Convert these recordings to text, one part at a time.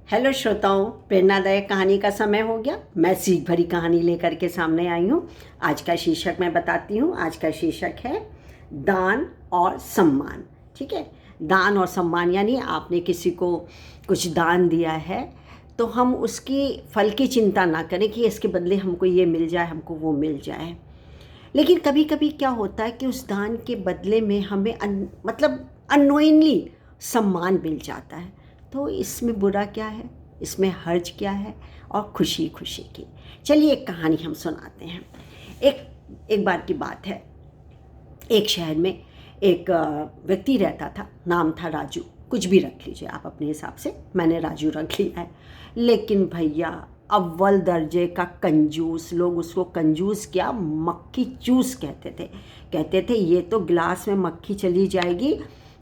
Hello श्रोताओं, प्रेरणादायक कहानी का समय हो गया। मैं सीख भरी कहानी लेकर के सामने आई हूँ। आज का शीर्षक मैं बताती हूँ। आज का शीर्षक है दान और सम्मान। ठीक है, दान और सम्मान यानी आपने किसी को कुछ दान दिया है तो हम उसकी फल की चिंता ना करें कि इसके बदले हमको ये मिल जाए, हमको वो मिल जाए। लेकिन कभी कभी क्या होता है कि उस दान के बदले में हमें अननोइंगली सम्मान मिल जाता है। तो इसमें बुरा क्या है, इसमें हर्ज क्या है, और खुशी खुशी की। चलिए एक कहानी हम सुनाते हैं। एक बार की बात है। एक शहर में एक व्यक्ति रहता था, नाम था राजू। कुछ भी रख लीजिए आप अपने हिसाब से, मैंने राजू रख लिया है। लेकिन भैया अव्वल दर्जे का कंजूस। लोग उसको कंजूस क्या, मक्खी चूस कहते थे ये तो गिलास में मक्खी चली जाएगी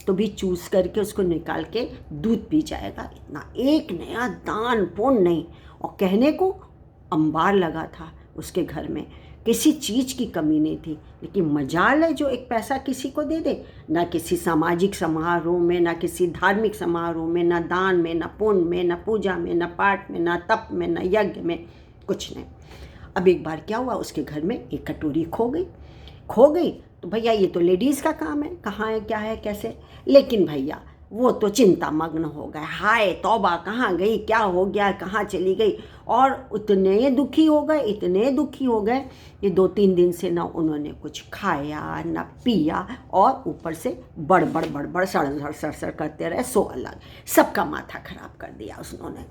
तो भी चूस करके उसको निकाल के दूध पी जाएगा। इतना एक नया दान पुण्य नहीं। और कहने को अंबार लगा था उसके घर में, किसी चीज़ की कमी नहीं थी। लेकिन मजाल है जो एक पैसा किसी को दे दे। ना किसी सामाजिक समारोह में, ना किसी धार्मिक समारोह में, ना दान में, ना पुण्य में, ना पूजा में, ना पाठ में, ना तप में, ना यज्ञ में, कुछ नहीं। अब एक बार क्या हुआ, उसके घर में एक कटोरी खो गई। तो भैया ये तो लेडीज़ का काम है, कहाँ है, क्या है, कैसे। लेकिन भैया वो तो चिंता मग्न हो गए। हाय तौबा, कहाँ गई, क्या हो गया, कहाँ चली गई। और इतने दुखी हो गए कि 2-3 दिन से ना उन्होंने कुछ खाया ना पिया, और ऊपर से बड़बड़ सड़सड़ करते रहे। सो अलग सबका माथा खराब कर दिया उसने।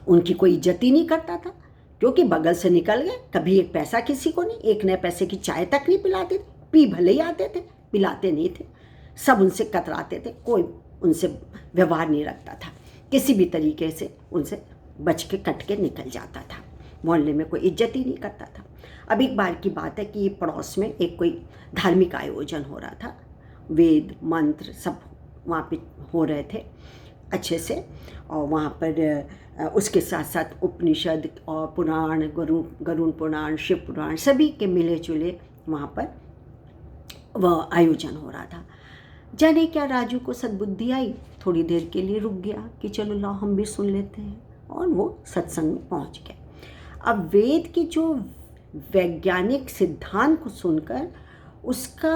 उनकी कोई इज्जत ही नहीं करता था, क्योंकि बगल से निकल गए। कभी एक पैसा किसी को नहीं, एक नए पैसे की चाय तक नहीं पिलाते थे। पी भले ही आते थे, पिलाते नहीं थे। सब उनसे कतराते थे, कोई उनसे व्यवहार नहीं रखता था। किसी भी तरीके से उनसे बच के कट के निकल जाता था। मोहल्ले में कोई इज्जत ही नहीं करता था। अब एक बार की बात है कि पड़ोस में एक कोई धार्मिक आयोजन हो रहा था। वेद मंत्र सब वहाँ पे हो रहे थे अच्छे से। और वहाँ पर उसके साथ साथ उपनिषद और पुराण, गरुड़ पुराण, शिव पुराण, सभी के मिले जुले वहाँ पर वह आयोजन हो रहा था। जाने क्या राजू को सद्बुद्धि आई, थोड़ी देर के लिए रुक गया कि चलो लाओ हम भी सुन लेते हैं। और वो सत्संग में पहुँच गए। अब वेद की जो वैज्ञानिक सिद्धांत को सुनकर उसका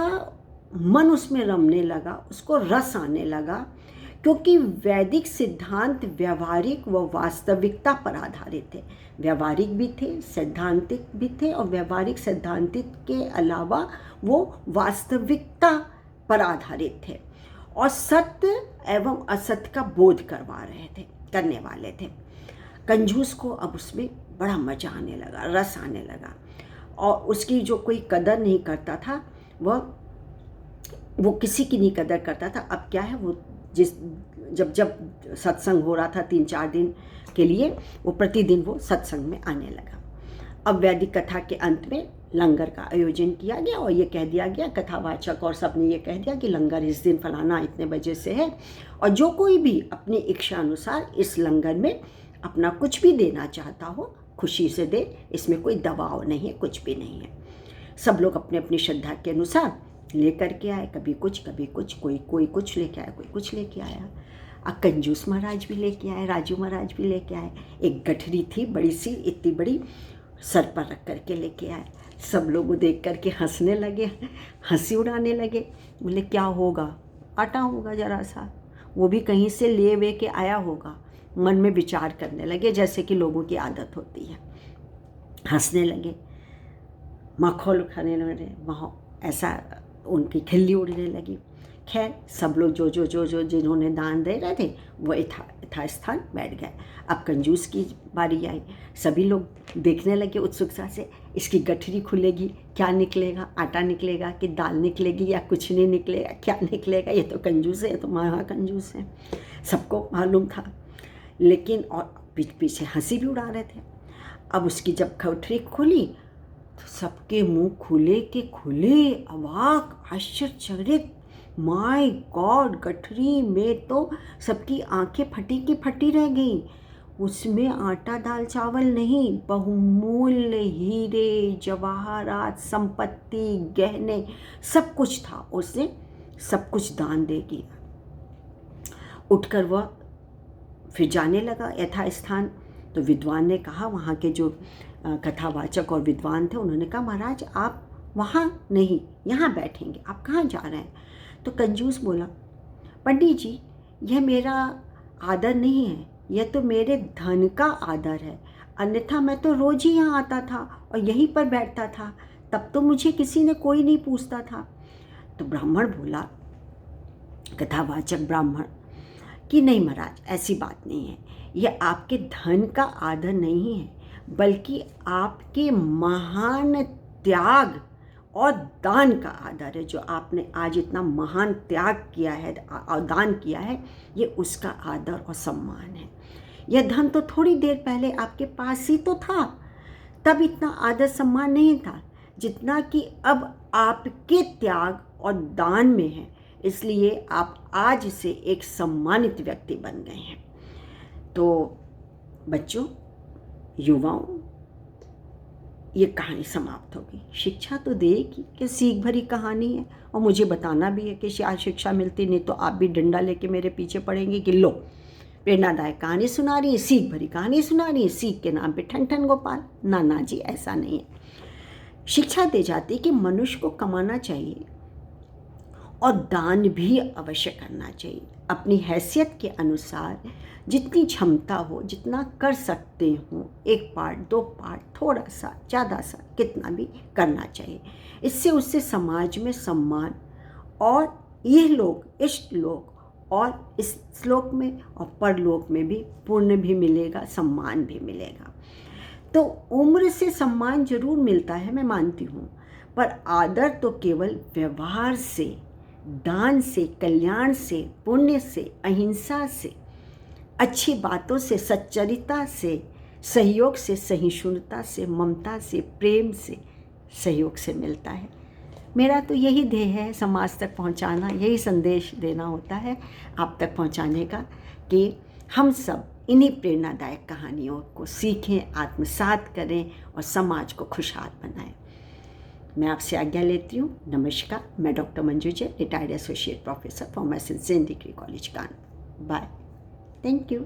मन उसमें रमने लगा, उसको रस आने लगा। क्योंकि वैदिक सिद्धांत व्यवहारिक व वास्तविकता पर आधारित थे। व्यवहारिक भी थे, सैद्धांतिक भी थे, और व्यवहारिक सैद्धांतिक के अलावा वो वास्तविकता पर आधारित थे और सत्य एवं असत्य का बोध करने वाले थे। कंजूस को अब उसमें बड़ा मजा आने लगा, रस आने लगा। और उसकी जो कोई कदर नहीं करता था, वो किसी की नहीं कदर करता था। अब क्या है, वो जब सत्संग हो रहा था 3-4 दिन के लिए, वो प्रतिदिन वो सत्संग में आने लगा। अब वैदिक कथा के अंत में लंगर का आयोजन किया गया और ये कह दिया गया, कथावाचक और सबने ये कह दिया कि लंगर इस दिन फलाना इतने बजे से है, और जो कोई भी अपनी इच्छा अनुसार इस लंगर में अपना कुछ भी देना चाहता हो खुशी से दे। इसमें कोई दबाव नहीं है, कुछ भी नहीं है। सब लोग अपने अपनी श्रद्धा के अनुसार लेकर के आए, कभी कुछ, कोई कुछ लेके आया, कोई कुछ लेके आया। अब कंजूस महाराज भी लेके आए, राजू महाराज भी लेके आए। एक गठरी थी बड़ी सी, इतनी बड़ी, सर पर रख करके लेके आए। सब लोग वो देख करके हंसने लगे, हंसी उड़ाने लगे। बोले क्या होगा, आटा होगा जरा सा, वो भी कहीं से ले वे के आया होगा। मन में विचार करने लगे, जैसे कि लोगों की आदत होती है। हंसने लगे, मखौल खाने लगे, वहाँ ऐसा उनकी खिल्ली उड़ने लगी। खैर सब लोग जो जिन्होंने दान दे रहे थे वो यथास्थान बैठ गए। अब कंजूस की बारी आई। सभी लोग देखने लगे उत्सुकता से, इसकी गठरी खुलेगी, क्या निकलेगा, आटा निकलेगा कि दाल निकलेगी या कुछ नहीं निकलेगा, क्या निकलेगा। ये तो कंजूस है, ये तो महा कंजूस है, सबको मालूम था। लेकिन और पीछे हंसी भी उड़ा रहे थे। अब उसकी जब गठरी खुली तो सबके मुंह खुले के खुले, अवाक, आश्चर्यचकित। माय गॉड, गठरी में तो सबकी आंखें फटी की फटी रह गई। उसमें आटा दाल चावल नहीं, बहुमूल्य हीरे जवाहरात, संपत्ति, गहने, सब कुछ था। उसने सब कुछ दान दे दिया। उठकर वह फिर जाने लगा यथास्थान। तो विद्वान ने कहा, वहाँ के जो कथावाचक और विद्वान थे उन्होंने कहा, महाराज आप वहाँ नहीं, यहाँ बैठेंगे, आप कहाँ जा रहे हैं? तो कंजूस बोला, पंडित जी यह मेरा आदर नहीं है, यह तो मेरे धन का आदर है, अन्यथा मैं तो रोज ही यहाँ आता था और यहीं पर बैठता था, तब तो मुझे किसी ने कोई नहीं पूछता था। तो ब्राह्मण बोला, कथावाचक ब्राह्मण, कि नहीं महाराज ऐसी बात नहीं है, यह आपके धन का आदर नहीं है, बल्कि आपके महान त्याग और दान का आदर है। जो आपने आज इतना महान त्याग किया है और दान किया है, ये उसका आदर और सम्मान है। यह धन तो थोड़ी देर पहले आपके पास ही तो था, तब इतना आदर सम्मान नहीं था जितना कि अब आपके त्याग और दान में है, इसलिए आप आज से एक सम्मानित व्यक्ति बन गए हैं। तो बच्चों, युवाओं, ये कहानी समाप्त होगी। शिक्षा तो देगी कि सीख भरी कहानी है, और मुझे बताना भी है कि आज शिक्षा मिलती, नहीं तो आप भी डंडा लेके मेरे पीछे पड़ेंगे कि लो प्रेरणादायक कहानी सुना रही है, सीख भरी कहानी सुना रही है, सीख के नाम पे ठन ठन गोपाल। ना ना जी, ऐसा नहीं है। शिक्षा दे जाती कि मनुष्य को कमाना चाहिए और दान भी अवश्य करना चाहिए, अपनी हैसियत के अनुसार जितनी क्षमता हो, जितना कर सकते हो, 1 पार्ट 2 पार्ट, थोड़ा सा ज़्यादा सा, कितना भी करना चाहिए। इससे उससे समाज में सम्मान और ये लोग, इष्ट लोग, और इस श्लोक में और परलोक में भी पुण्य भी मिलेगा, सम्मान भी मिलेगा। तो उम्र से सम्मान जरूर मिलता है, मैं मानती हूँ, पर आदर तो केवल व्यवहार से, दान से, कल्याण से, पुण्य से, अहिंसा से, अच्छी बातों से, सच्चरिता से, सहयोग से, सहिष्णुता से, ममता से, प्रेम से, सहयोग से मिलता है। मेरा तो यही ध्येय है, समाज तक पहुंचाना, यही संदेश देना होता है आप तक पहुंचाने का, कि हम सब इन्हीं प्रेरणादायक कहानियों को सीखें, आत्मसात करें और समाज को खुशहाल बनाएं। मैं आपसे आज्ञा लेती हूँ। नमस्कार। मैं doctor Manju Jain, retired associate professor, former सिंसेन degree college Kanpur. Bye. Thank you.